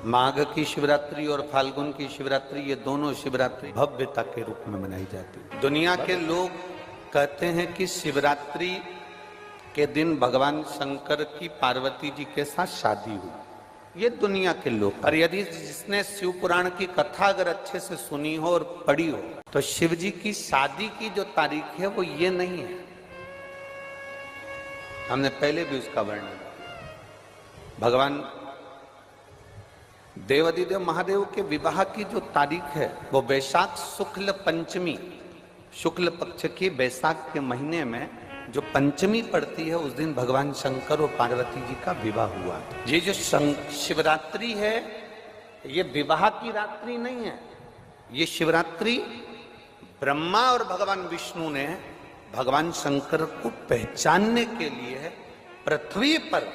माघ की शिवरात्रि और फाल्गुन की शिवरात्रि, ये दोनों शिवरात्रि भव्यता के रूप में मनाई जाती है। दुनिया के लोग कहते हैं कि शिवरात्रि के दिन भगवान शंकर की पार्वती जी के साथ शादी हुई, ये दुनिया के लोग। और यदि जिसने शिव पुराण की कथा अगर अच्छे से सुनी हो और पढ़ी हो तो शिव जी की शादी की जो तारीख है वो ये नहीं है। हमने पहले भी उसका वर्णन किया। भगवान देवाधिदेव महादेव के विवाह की जो तारीख है वो वैशाख शुक्ल पंचमी, शुक्ल पक्ष की वैशाख के महीने में जो पंचमी पड़ती है उस दिन भगवान शंकर और पार्वती जी का विवाह हुआ। ये जो शिवरात्रि है ये विवाह की रात्रि नहीं है, ये शिवरात्रि ब्रह्मा और भगवान विष्णु ने भगवान शंकर को पहचानने के लिए पृथ्वी पर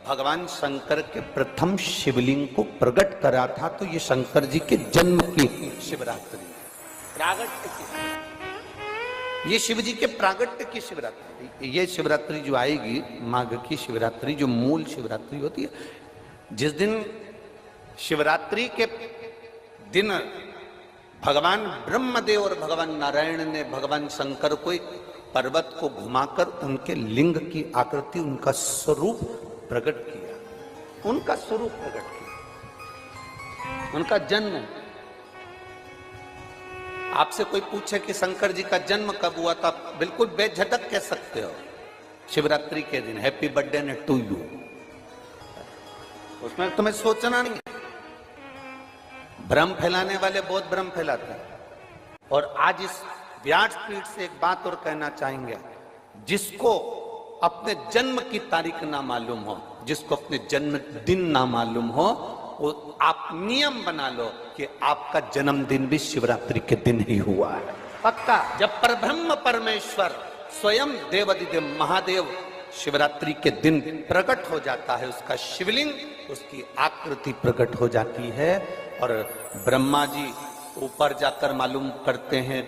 भगवान शंकर के प्रथम शिवलिंग को प्रकट करा था। तो ये शंकर जी के जन्म की शिवरात्रि, प्रागट्य की, ये शिव जी के प्रागट्य की शिवरात्रि। ये शिवरात्रि जो आएगी माघ की शिवरात्रि, जो मूल शिवरात्रि होती है, जिस दिन शिवरात्रि के दिन भगवान ब्रह्मदेव और भगवान नारायण ने भगवान शंकर को एक पर्वत को घुमाकर उनके लिंग की आकृति, उनका स्वरूप प्रकट किया, उनका स्वरूप प्रकट किया, उनका जन्म। आपसे कोई पूछे कि शंकर जी का जन्म कब हुआ था, बिल्कुल बेझटक कह सकते हो शिवरात्रि के दिन हैप्पी बर्थडे ने टू यू, उसमें तुम्हें सोचना नहीं। भ्रम फैलाने वाले बहुत भ्रम फैलाते हैं। और आज इस व्यासपीठ से एक बात और कहना चाहेंगे, जिसको अपने जन्म की तारीख ना मालूम हो, जिसको अपने जन्मदिन ना मालूम हो, वो आप नियम बना लो कि आपका जन्मदिन भी शिवरात्रि के दिन ही हुआ है, पक्का। जब परब्रह्म परमेश्वर स्वयं देवाधिदेव महादेव शिवरात्रि के दिन प्रकट हो जाता है, उसका शिवलिंग, उसकी आकृति प्रकट हो जाती है। और ब्रह्मा जी ऊपर जाकर मालूम करते हैं,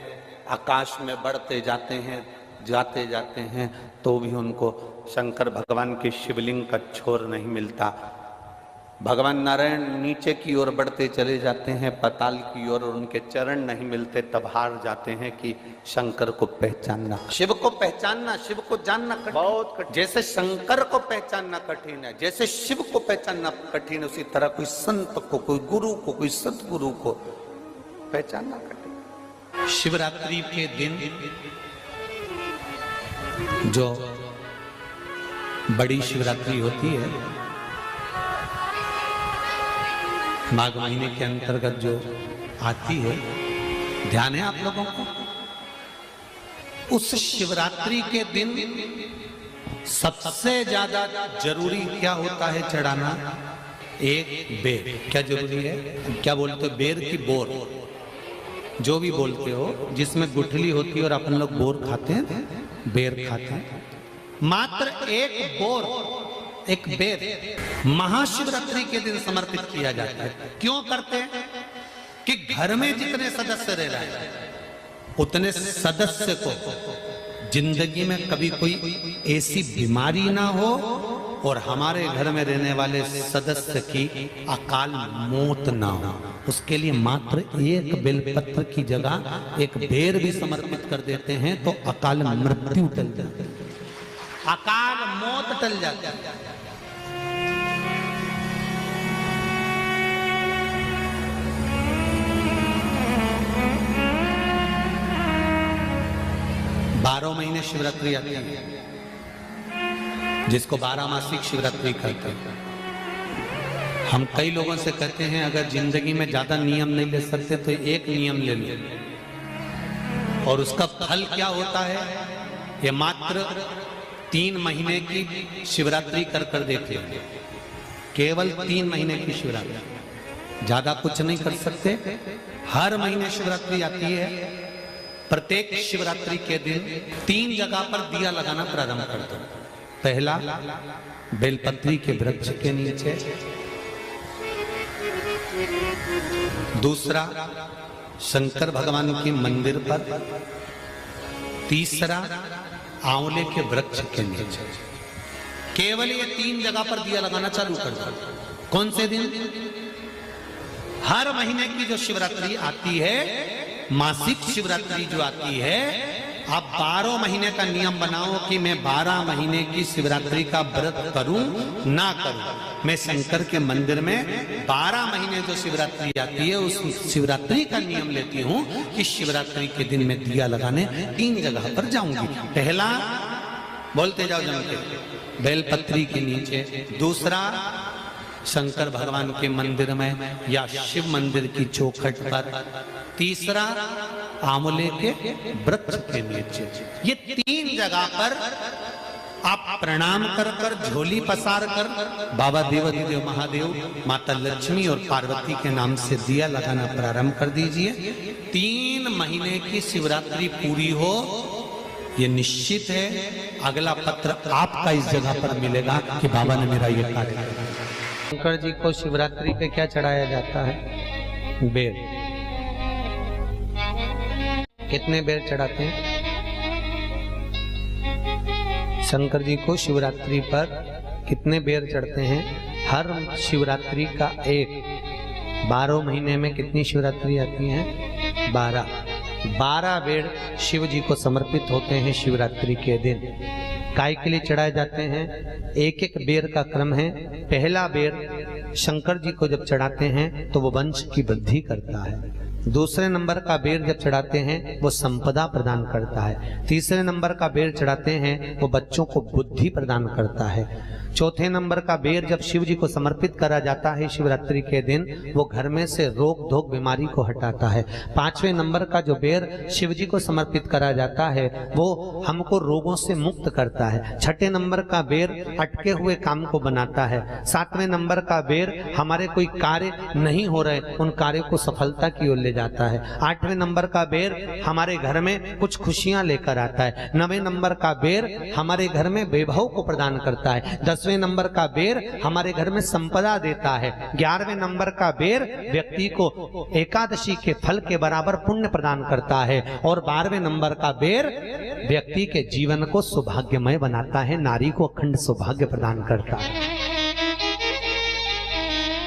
आकाश में बढ़ते जाते हैं, जाते जाते हैं, तो भी उनको शंकर भगवान के शिवलिंग का छोर नहीं मिलता। भगवान नारायण नीचे की ओर बढ़ते चले जाते हैं, पाताल की ओर, और उनके चरण नहीं मिलते, तब हार जाते हैं कि शंकर को पहचानना, शिव को पहचानना, शिव को जानना बहुत कठिन। जैसे शंकर को पहचानना कठिन है, जैसे शिव को पहचानना कठिन है, उसी तरह कोई संत को, कोई गुरु को, कोई सतगुरु को पहचानना कठिन। शिवरात्रि के दिन जो बड़ी शिवरात्रि होती है, माघ महीने के अंतर्गत जो आती है, ध्यान है आप लोगों को, उस शिवरात्रि के दिन सबसे ज्यादा जरूरी क्या होता है चढ़ाना? एक बेर। क्या जरूरी है? क्या बोलते हो? बेर की बोर, जो भी बोलते हो, जिसमें गुठली होती है और अपन लोग बोर खाते हैं, बेर खाते हैं। मात्र एक बोर, एक बेर महाशिवरात्रि के दिन समर्पित किया जाता है। क्यों करते हैं? कि घर में जितने सदस्य रह रहे हैं उतने सदस्य को जिंदगी में कभी कोई ऐसी बीमारी ना हो और हमारे घर में रहने वाले सदस्य की अकाल मौत ना हो, उसके लिए मात्र एक बेलपत्र की जगह एक बेर भी समर्पित कर देते हैं तो अकाल मृत्यु टल जाती है, अकाल मौत टल जाती है। 12 महीने शिवरात्रि आती है, जिसको 12 मासिक शिवरात्रि कहते हैं। हम कई लोगों से कहते हैं अगर जिंदगी में ज्यादा नियम नहीं ले सकते तो एक नियम ले लो, और उसका फल क्या होता है? ये मात्र 3 महीने की शिवरात्रि कर कर देते हैं, केवल 3 महीने की शिवरात्रि, ज्यादा कुछ नहीं कर सकते। हर महीने शिवरात्रि आती है, प्रत्येक शिवरात्रि के दिन 3 जगह पर दिया लगाना प्रारंभ कर दो। पहला बेलपत्री के वृक्ष के नीचे, दूसरा शंकर भगवान के मंदिर पर, तीसरा आंवले के वृक्ष के नीचे। केवल ये 3 जगह पर दिया लगाना चालू कर दो। कौन से दिन? हर महीने की जो शिवरात्रि आती है, मासिक शिवरात्रि जो आती है, आप 12 महीने का नियम बनाओ कि मैं 12 महीने की शिवरात्रि का व्रत करूं ना करूं। मैं शंकर के मंदिर में 12 महीने जो शिवरात्रि आती है उस शिवरात्रि का नियम लेती हूं कि शिवरात्रि के दिन मैं दिया लगाने 3 जगह पर जाऊंगी। पहला, बोलते जाओ जम के, बेलपत्री के नीचे। दूसरा, शंकर भगवान के मंदिर में या शिव मंदिर की चौखट पर। तीसरा, आंवले के वृक्ष के नीचे। ये 3 जगह पर आप प्रणाम कर कर, झोली पसार कर बाबा देवाधिदेव महादेव, माता लक्ष्मी और पार्वती के नाम से दिया लगाना प्रारंभ कर दीजिए। 3 महीने की शिवरात्रि पूरी हो, ये निश्चित है अगला पत्र आपका इस जगह पर मिलेगा कि बाबा ने मेरा ये कार्य किया। शंकर जी को शिवरात्रि पे क्या चढ़ाया जाता है? बेर। कितने बेर चढ़ाते हैं? शंकर जी को शिवरात्रि पर कितने बेर चढ़ते हैं? हर शिवरात्रि का एक। 12 महीने में कितनी शिवरात्रि आती हैं? 12 बेर शिव जी को समर्पित होते हैं शिवरात्रि के दिन। काय के लिए चढ़ाए जाते हैं? एक एक बेर का क्रम है। पहला बेर शंकर जी को जब चढ़ाते हैं तो वो वंश की वृद्धि करता है। दूसरे नंबर का बेर जब चढ़ाते हैं वो संपदा प्रदान करता है। तीसरे नंबर का बेर चढ़ाते हैं वो बच्चों को बुद्धि प्रदान करता है। चौथे नंबर का बेर जब शिव जी को समर्पित करा जाता है शिवरात्रि के दिन, वो घर में से रोग धोक बीमारी को हटाता है। 5वें नंबर का जो बेर शिव जी को समर्पित करा जाता है वो हमको रोगों से मुक्त करता है। 6ठे नंबर का बेर अटके हुए काम को बनाता है। 7वें नंबर का बेर हमारे कोई कार्य नहीं हो रहे उन कार्यों को सफलता की ओर ले जाता है। 8वें नंबर का बेर हमारे घर में कुछ खुशियां लेकर आता है। 9वें नंबर का बेर हमारे घर में वैभव को प्रदान करता है। 10वें नंबर का बेर हमारे घर में संपदा देता है। 11वें नंबर का बेर व्यक्ति को एकादशी के फल के बराबर पुण्य प्रदान करता है। और 12वें नंबर का बेर व्यक्ति के जीवन को सौभाग्यमय बनाता है, नारी को अखंड सौभाग्य प्रदान करता है।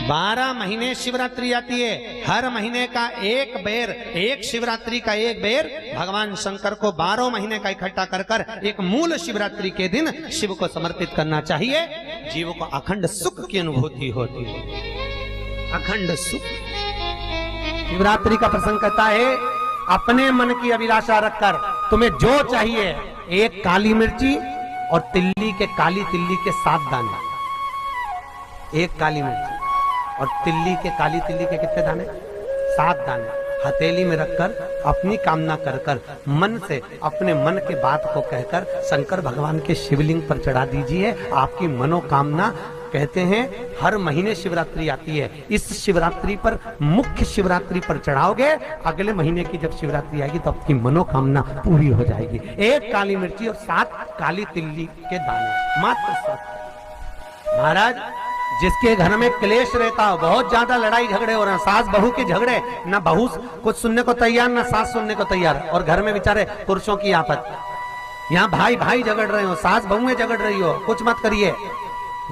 12 महीने शिवरात्रि आती है। हर महीने का एक बेर, एक शिवरात्रि का एक बेर भगवान शंकर को 12 महीने का इकट्ठा कर कर एक मूल शिवरात्रि के दिन शिव को समर्पित करना चाहिए। जीव को अखंड सुख की अनुभूति होती है, अखंड सुख। शिवरात्रि का प्रसंग कहता है अपने मन की अभिलाषा रखकर तुम्हें जो चाहिए, एक काली मिर्ची और तिल्ली के, काली तिल्ली के 7 दाने। एक काली मिर्ची और तिल्ली के, काली तिल्ली के कितने दाने? 7 दाने हथेली में रखकर अपनी कामना कर कर मन से अपने मन के बात को कहकर शंकर भगवान के शिवलिंग पर चढ़ा दीजिए। आपकी मनोकामना, कहते हैं हर महीने शिवरात्रि आती है, इस शिवरात्रि पर, मुख्य शिवरात्रि पर चढ़ाओगे, अगले महीने की जब शिवरात्रि आएगी तो आपकी मनोकामना पूरी हो जाएगी। एक काली मिर्ची और 7 काली तिल्ली के दाने, मात्र 7। महाराज, जिसके घर में क्लेश रहता हो, बहुत ज्यादा लड़ाई झगड़े हो रहे हैं, सास बहू के झगड़े, ना बहू कुछ सुनने को तैयार ना सास सुनने को तैयार, और घर में बेचारे पुरुषों की आफत। यहाँ भाई भाई झगड़ रहे हो, सास बहुएं झगड़ रही हो, कुछ मत करिए।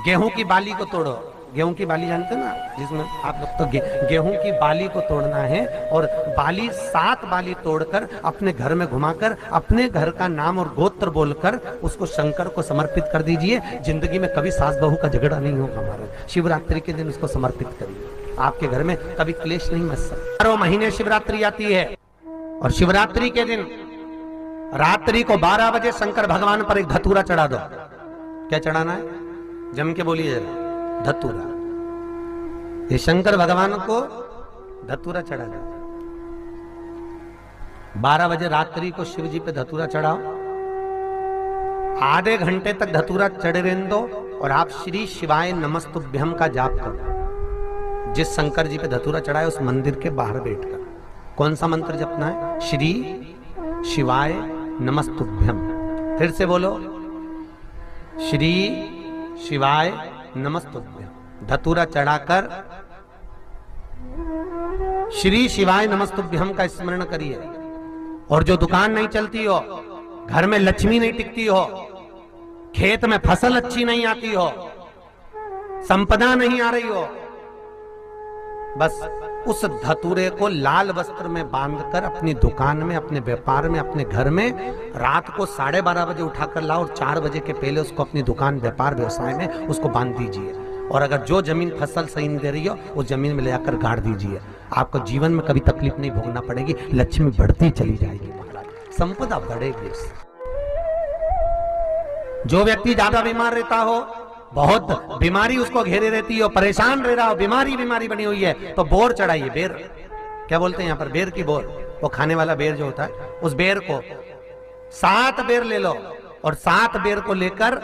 गेहूं की बाली को तोड़ो। गेहूं की बाली जानते ना, जिसमें आप लोग तो गेहूं की बाली को तोड़ना है, और बाली 7 बाली तोड़कर अपने घर में घुमाकर अपने घर का नाम और गोत्र बोलकर उसको शंकर को समर्पित कर दीजिए। जिंदगी में कभी सास बहू का झगड़ा नहीं होगा हमारा। शिवरात्रि के दिन उसको समर्पित करिए, आपके घर में कभी क्लेश नहीं मच सकता। 12 महीने शिवरात्रि आती है, और शिवरात्रि के दिन रात्रि को 12 बजे शंकर भगवान पर एक धतूरा चढ़ा दो। क्या चढ़ाना है? जम के बोलिए जरा। धतूरा। ये शंकर भगवान को धतूरा चढ़ा जाता। 12 बजे रात्रि को शिव जी पे धतूरा चढ़ाओ। आधे घंटे तक धतूरा चढ़े रहने दो, और आप श्री शिवाय नमस्तुभ्यम का जाप करो। जिस शंकर जी पे धतूरा चढ़ाए उस मंदिर के बाहर बैठकर कौन सा मंत्र जपना है? श्री शिवाय नमस्तुभ्यम। फिर से बोलो, श्री शिवाय नमस्तुभ्यम। धतूरा चढ़ाकर श्री शिवाय नमस्तुभ्यम का स्मरण करिए। और जो दुकान नहीं चलती हो, घर में लक्ष्मी नहीं टिकती हो, खेत में फसल अच्छी नहीं आती हो, संपदा नहीं आ रही हो, बस उस धतूरे को लाल वस्त्र में बांधकर अपनी दुकान में, अपने व्यापार में, अपने घर में रात को 12:30 बजे उठाकर लाओ और 4 बजे के पहले उसको अपनी दुकान, व्यापार, व्यवसाय में उसको बांध दीजिए। और अगर जो जमीन फसल सही नहीं दे रही हो उस जमीन में ले जाकर गाड़ दीजिए। आपको जीवन में कभी तकलीफ नहीं भोगना पड़ेगी, लक्ष्मी बढ़ती चली जाएगी, संपदा बढ़ेगी। जो व्यक्ति ज्यादा बीमार रहता हो, बहुत बीमारी उसको घेरे रहती हो, परेशान रह रहा हो, बीमारी बनी हुई है, तो बोर चढ़ाइए। बेर क्या बोलते हैं यहाँ पर, बेर की बोर, वो खाने वाला बेर जो होता है, उस बेर को 7 बेर ले लो और 7 बेर को लेकर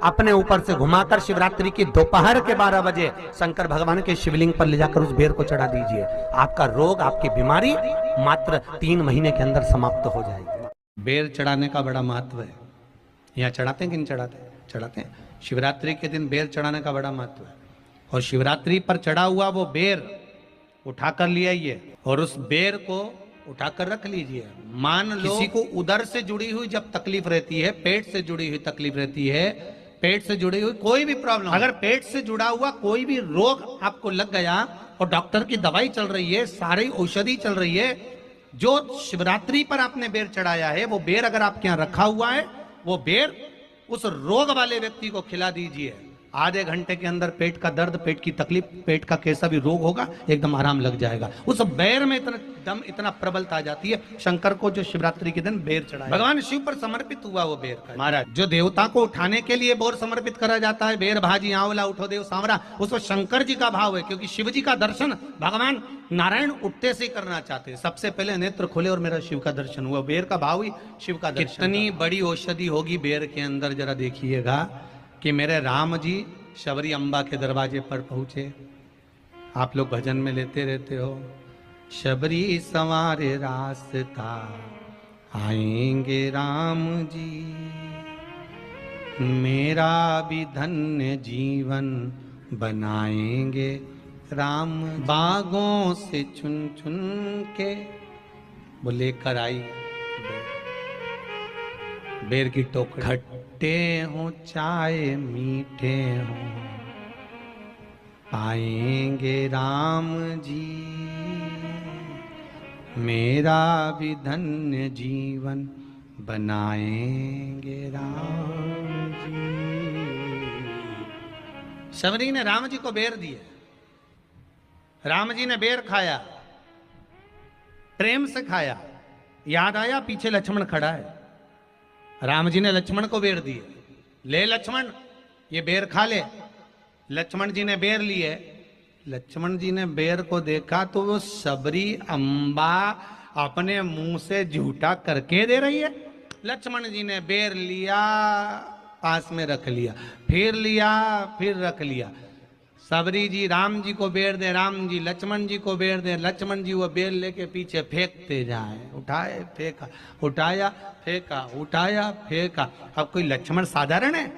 अपने ऊपर से घुमाकर शिवरात्रि की दोपहर के 12 बजे शंकर भगवान के शिवलिंग पर ले जाकर उस बेर को चढ़ा दीजिए। आपका रोग, आपकी बीमारी मात्र 3 महीने के अंदर समाप्त हो जाएगी। बेर चढ़ाने का बड़ा महत्व है। यहाँ चढ़ाते हैं कि नहीं चढ़ाते? चढ़ाते हैं। शिवरात्रि के दिन बेर चढ़ाने का बड़ा महत्व है। और शिवरात्रि पर चढ़ा हुआ वो बेर उठाकर ले आइए और उस बेर को उठाकर रख लीजिए। मान लो किसी को उदर से जुड़ी हुई जब तकलीफ रहती है, पेट से जुड़ी हुई तकलीफ रहती है, पेट से जुड़ी हुई कोई भी प्रॉब्लम, अगर पेट से जुड़ा हुआ कोई भी रोग आपको लग गया और डॉक्टर की दवाई चल रही है, सारी औषधि चल रही है, जो शिवरात्रि पर आपने बेर चढ़ाया है वो बेर अगर आपके यहाँ रखा हुआ है, वो बेर उस रोग वाले व्यक्ति को खिला दीजिए। आधे घंटे के अंदर पेट का दर्द, पेट की तकलीफ, पेट का कैसा भी रोग होगा एकदम आराम लग जाएगा। उस बेर में इतना दम, इतना प्रबलता आ जाती है। शंकर को जो शिवरात्रि के दिन बेर चढ़ाया, भगवान शिव पर समर्पित हुआ वो बेर का। महाराज जो देवता को उठाने के लिए बोर समर्पित करा जाता है, बेर भाजी आंवला उठो देव सांवरा, उसको शंकर जी का भाव है, क्योंकि शिव जी का दर्शन भगवान नारायण उठते से करना चाहते हैं। सबसे पहले नेत्र खोले और मेरा शिव का दर्शन हुआ, बेर का भाव ही शिव का दर्शन। कितनी बड़ी औषधि होगी बेर के अंदर, जरा देखिएगा कि मेरे राम जी शबरी अम्बा के दरवाजे पर पहुंचे। आप लोग भजन में लेते रहते हो, शबरी संवारे रास्ता आएंगे राम जी, मेरा भी धन्य जीवन बनाएंगे राम। बागों से चुन चुन के वो लेकर आई बेर की टोकरी। खट्टे हो चाहे मीठे हो पाएंगे राम जी, मेरा भी धन्य जीवन बनाएंगे राम जी। शबरी ने राम जी को बेर दिए, राम जी ने बेर खाया, प्रेम से खाया। याद आया पीछे लक्ष्मण खड़ा है, राम जी ने लक्ष्मण को बेर दिए, ले लक्ष्मण ये बेर खा ले। लक्ष्मण जी ने बेर लिए, लक्ष्मण जी ने बेर को देखा तो वो शबरी अम्बा अपने मुंह से झूठा करके दे रही है। लक्ष्मण जी ने बेर लिया, पास में रख लिया, फिर लिया, फिर रख लिया। शबरी जी राम जी को बेर दे, राम जी लक्ष्मण जी को बेर दे, लक्ष्मण जी वो बेर लेके पीछे फेंकते जाए। उठाए फेंका, उठाया फेंका, उठाया फेंका। अब कोई लक्ष्मण साधारण है?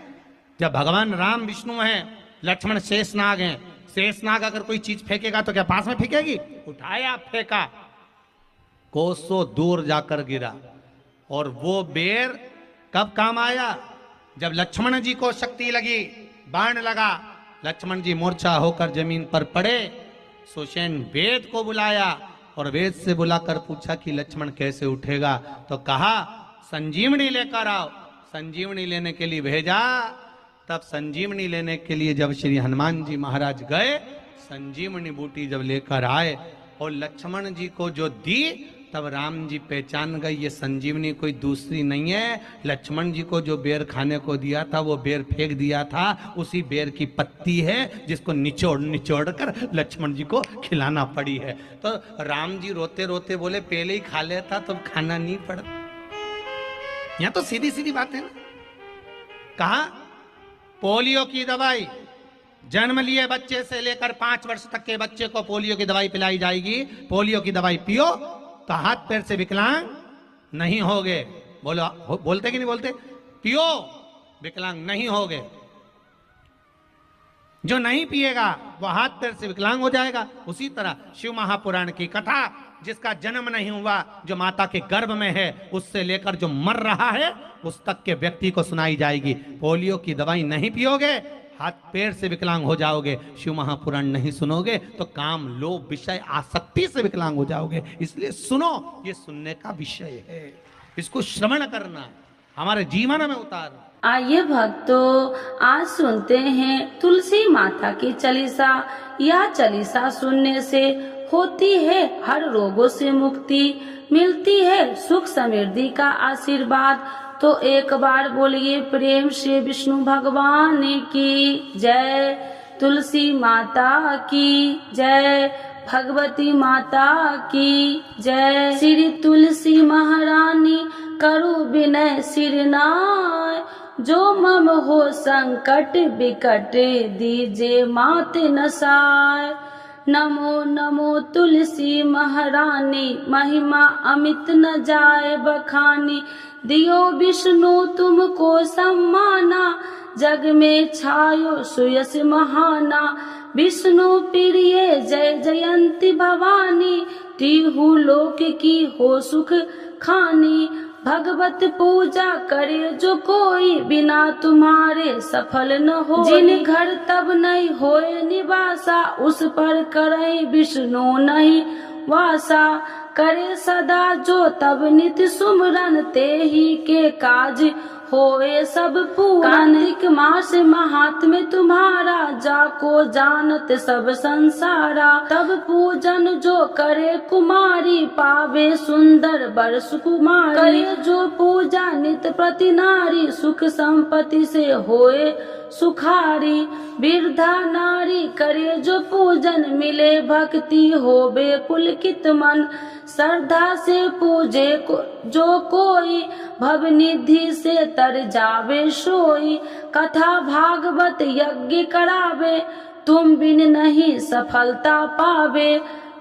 जब भगवान राम विष्णु हैं, लक्ष्मण शेषनाग हैं, शेषनाग अगर कोई चीज फेंकेगा तो क्या पास में फेंकेगी? उठाया फेंका, कोसों दूर जाकर गिरा। और वो बेर कब काम आया? जब लक्ष्मण जी को शक्ति लगी, बाण लगा, लक्ष्मण जी मूर्छा होकर जमीन पर पड़े। सुषेण वेद को बुलाया और वेद से बुलाकर पूछा कि लक्ष्मण कैसे उठेगा, तो कहा संजीवनी लेकर आओ। संजीवनी लेने के लिए भेजा। तब संजीवनी लेने के लिए जब श्री हनुमान जी महाराज गए, संजीवनी बूटी जब लेकर आए और लक्ष्मण जी को जो दी, तब राम जी पहचान गए ये संजीवनी कोई दूसरी नहीं है। लक्ष्मण जी को जो बेर खाने को दिया था, वो बेर फेंक दिया था, उसी बेर की पत्ती है जिसको निचोड़ निचोड़ कर लक्ष्मण जी को खिलाना पड़ी है। तो राम जी रोते रोते बोले पहले ही खा लेता तो खाना नहीं पड़ता। यहाँ तो सीधी सीधी बात है ना। कहा पोलियो की दवाई, जन्म लिए बच्चे से लेकर 5 वर्ष तक के बच्चे को पोलियो की दवाई पिलाई जाएगी। पोलियो की दवाई पियो तो हाथ पैर से विकलांग नहीं होगे। बोलो, बोलते कि नहीं बोलते? पियो विकलांग नहीं होगे। जो नहीं पिएगा वो हाथ पैर से विकलांग हो जाएगा। उसी तरह शिव महापुराण की कथा, जिसका जन्म नहीं हुआ, जो माता के गर्भ में है, उससे लेकर जो मर रहा है उस तक के व्यक्ति को सुनाई जाएगी। पोलियो की दवाई नहीं पियोगे, हाथ पैर से विकलांग हो जाओगे, शिव महापुराण नहीं सुनोगे तो काम, लोभ, विषय, आसक्ति से विकलांग हो जाओगे। इसलिए सुनो, ये सुनने का विषय है, इसको श्रवण करना, हमारे जीवन में उतारना। आइए भक्तों, आज सुनते हैं तुलसी माता की चालीसा। यह चालीसा सुनने से होती है हर रोगों से मुक्ति, मिलती है सुख समृद्धि का आशीर्वाद। तो एक बार बोलिए प्रेम से विष्णु भगवान की जय, तुलसी माता की जय, भगवती माता की जय। श्री तुलसी महारानी करु विनय सिरनाय, जो मम हो संकट विकट दीजे मात नसाय। नमो नमो तुलसी महारानी, महिमा अमित न जाए बखानी। दियो विष्णु तुमको सम्माना, जग में छायो सुयस महाना। विष्णु प्रिय जय जयंती भवानी, तिहु लोक की हो सुख खानी। भगवत पूजा करे जो कोई, बिना तुम्हारे सफल न हो। जिन घर तब नहीं होए निवासा, उस पर करे विष्णु नहीं वासा। करे सदा जो तब नित्य सुमरन, ते ही के काज होए सब पूरन। कार्तिक मास महात्म्य तुम्हारा, जाको जानत सब संसारा। तब पूजन जो करे कुमारी, पावे सुंदर बर सुकुमारी। करे जो पूजा नित प्रति नारी, सुख संपत्ति से होए सुखारी। वृद्धा नारी करे जो पूजन, मिले भक्ति होवे पुलकित मन। श्रद्धा से पूजे जो कोई, भव निधि से तर जावे सोई। कथा भागवत यज्ञ करावे, तुम बिन नहीं सफलता पावे।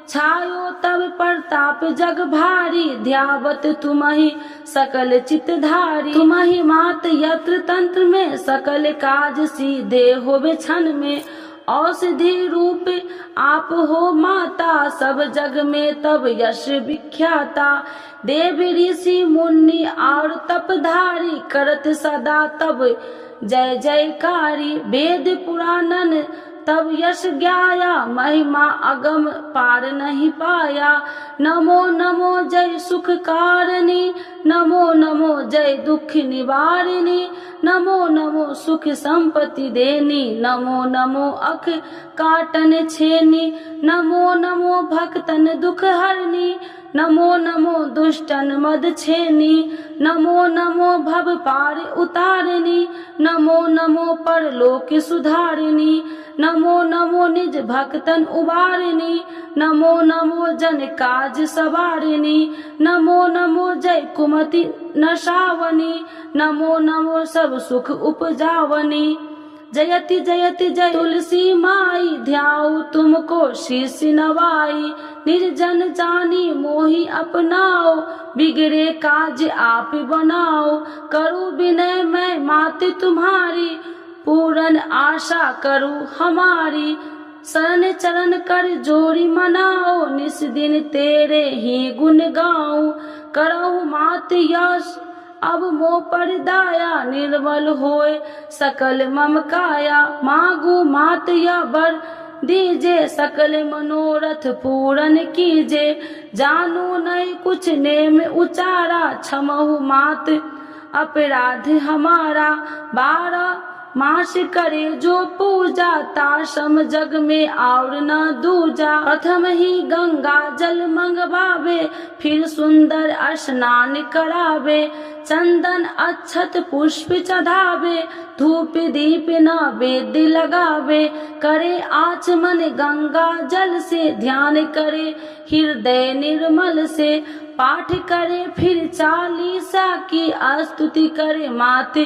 छायो तब प्रताप जग भारी, ध्यावत तुम्हि सकल चितधारी। तुम्हि मात यत्र तंत्र में, सकल काज सीधे होवे क्षण में। औषधि रूप आप हो माता, सब जग में तब यश विख्याता। देव ऋषि मुनि और तपधारी, करत सदा तब जय जयकारी। वेद पुराणन तब यश ज्ञाया, महिमा अगम पार नहीं पाया। नमो नमो जय सुख कारिणी, नमो नमो जय दुख निवारिणी। नमो नमो सुख संपत्ति देनी, नमो नमो अख काटन छेनी। नमो नमो भक्तन दुख हरनी, नमो नमो दुष्टन मद छेनी। नमो नमो भव पार उतारिणी, नमो नमो परलोक सुधारिणी। नमो नमो निज भक्तन उबारिणी, नमो नमो जन काज सवारिणी। नमो नमो जय कुमति नशावनी, नमो नमो सब सुख उपजावनी। जयति जयति जय तुलसी माई, ध्याऊ तुमको शीश नवाई। निर्जन जानी मोहि अपनाओ, बिगड़े काज आप बनाओ। करूँ विनय मैं मात तुम्हारी, पूरन आशा करूँ हमारी। शरण चरण कर जोड़ी मनाओ, निस दिन तेरे ही गुण गाऊं। करहु मात यश अब मोह पर दाया, निर्मल होए सकल मम काया। मांगू मात या बर दीजे, सकल मनोरथ पूरन कीजे। जानू नहीं कुछ नेम उचारा, क्षमहु मात अपराध हमारा। 12 मास करे जो पूजा, ताशम जग में और न दूजा। प्रथम ही गंगा जल मंगवावे, फिर सुंदर स्नान करावे। चंदन अक्षत पुष्प चढ़ावे, धूप दीप नैवेद्य लगावे। करे आचमन गंगा जल से, ध्यान करे हृदय निर्मल से। पाठ करे फिर चालीसा की, स्तुति करे मात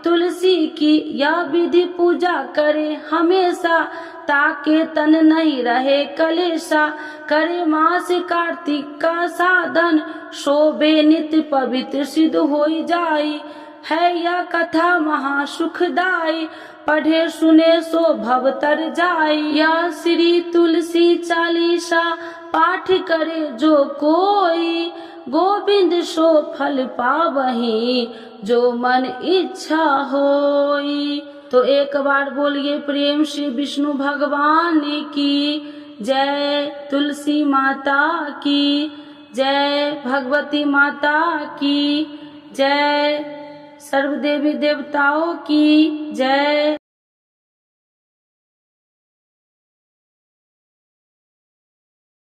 तुलसी की। यह विधि पूजा करे हमेशा, ताके तन नहीं रहे कलेशा। करे मास कार्तिक का साधन, शोभे नित्य पवित्र सिद्ध होई जाई। है यह कथा महासुखदाई, पढ़े सुने सो भव तर जाई। यह श्री तुलसी चालीसा, पाठ करे जो कोई। गोविंद सो फल पावही, जो मन इच्छा होई। तो एक बार बोलिए प्रेम से विष्णु भगवान की जय, तुलसी माता की जय, भगवती माता की जय, सर्व देवी देवताओं की जय।